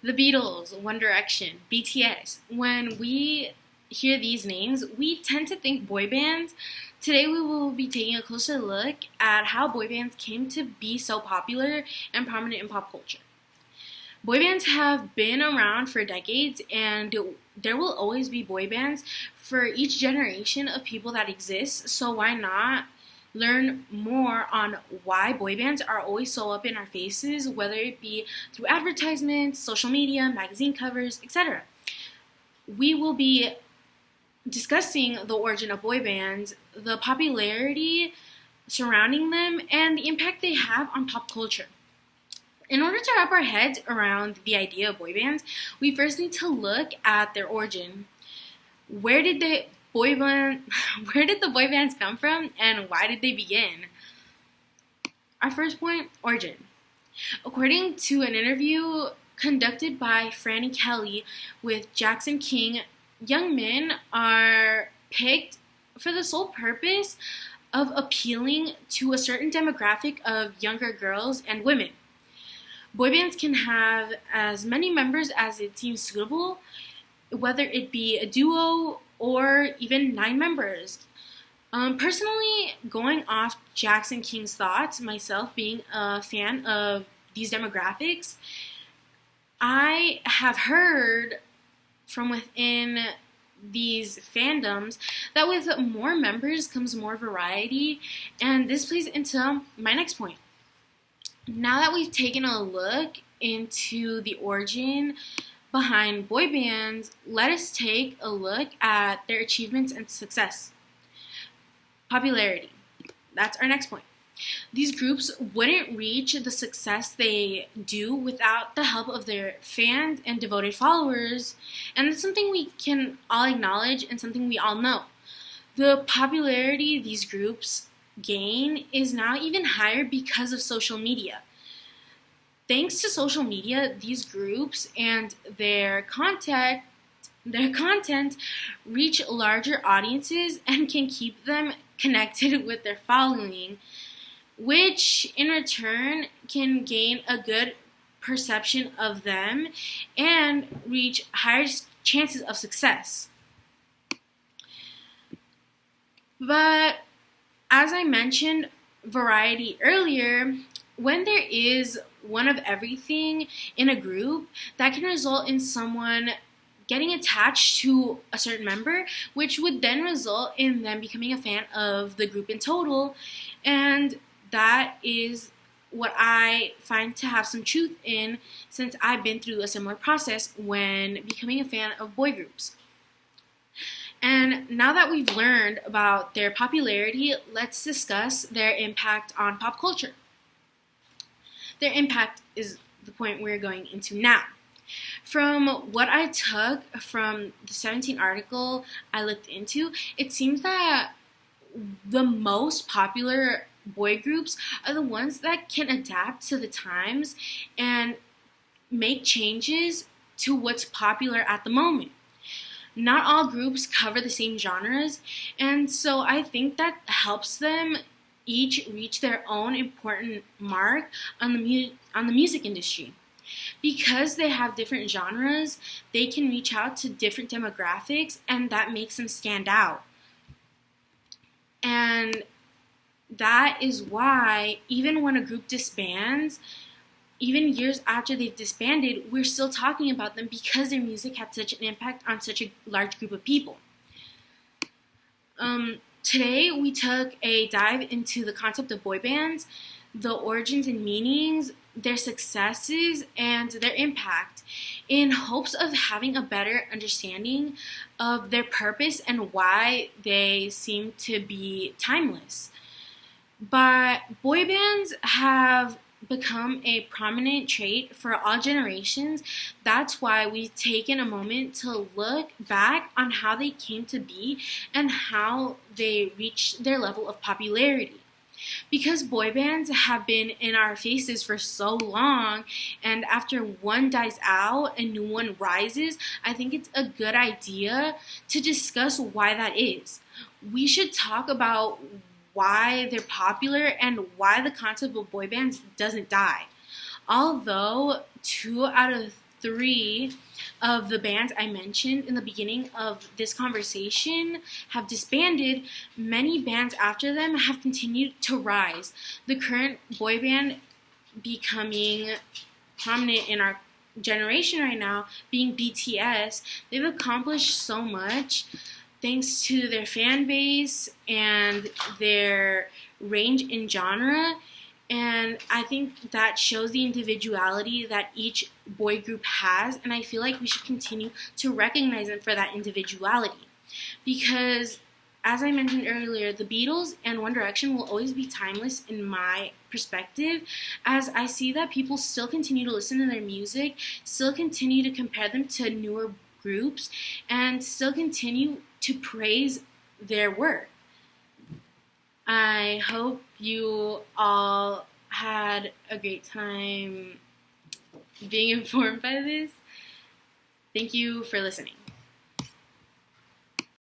The Beatles, One Direction, BTS. When we hear these names, we tend to think boy bands. Today we will be taking a closer look at how boy bands came to be so popular and prominent in pop culture. Boy bands have been around for decades, and there will always be boy bands for each generation of people that exist, so why not learn more on why boy bands are always so up in our faces, whether it be through advertisements, social media, magazine covers, etc. We will be discussing the origin of boy bands, the popularity surrounding them, and the impact they have on pop culture. In order to wrap our heads around the idea of boy bands, we first need to look at their origin. Where did the boy bands come from, and why did they begin? Our first point, origin. According to an interview conducted by Franny Kelly with Jackson King, young men are picked for the sole purpose of appealing to a certain demographic of younger girls and women. Boy bands can have as many members as it seems suitable, whether it be a duo or even 9 members. Personally, going off Jackson King's thoughts, myself being a fan of these demographics, I have heard from within these fandoms that with more members comes more variety, and this plays into my next point. Now that we've taken a look into the origin behind boy bands, let us take a look at their achievements and success. Popularity. That's our next point. These groups wouldn't reach the success they do without the help of their fans and devoted followers, and that's something we can all acknowledge and something we all know. The popularity these groups gain is now even higher because of social media. Thanks to social media, these groups and their content reach larger audiences and can keep them connected with their following, which in return can gain a good perception of them and reach higher chances of success. But as I mentioned variety earlier, when there is one of everything in a group, that can result in someone getting attached to a certain member, which would then result in them becoming a fan of the group in total, and that is what I find to have some truth in, since I've been through a similar process when becoming a fan of boy groups. And now that we've learned about their popularity, let's discuss their impact on pop culture. Their impact is the point we're going into now. From what I took from the 17 article I looked into, it seems that the most popular boy groups are the ones that can adapt to the times and make changes to what's popular at the moment. Not all groups cover the same genres, and so I think that helps them each reach their own important mark on the music industry. Because they have different genres, they can reach out to different demographics, and that makes them stand out. And that is why even when a group disbands, even years after they've disbanded, we're still talking about them because their music had such an impact on such a large group of people. Today, we took a dive into the concept of boy bands, the origins and meanings, their successes, and their impact, in hopes of having a better understanding of their purpose and why they seem to be timeless. But boy bands have become a prominent trait for all generations. That's why we've taken a moment to look back on how they came to be and how they reached their level of popularity. Because boy bands have been in our faces for so long, and after one dies out, a new one rises, I think it's a good idea to discuss why that is. We should talk about why they're popular and why the concept of boy bands doesn't die. Although 2 out of 3 of the bands I mentioned in the beginning of this conversation have disbanded, many bands after them have continued to rise. The current boy band becoming prominent in our generation right now being BTS, they've accomplished so much thanks to their fan base and their range in genre. And I think that shows the individuality that each boy group has, and I feel like we should continue to recognize them for that individuality. Because, as I mentioned earlier, the Beatles and One Direction will always be timeless in my perspective, as I see that people still continue to listen to their music, still continue to compare them to newer groups, and still continue to praise their work. I hope you all had a great time being informed by this. Thank you for listening.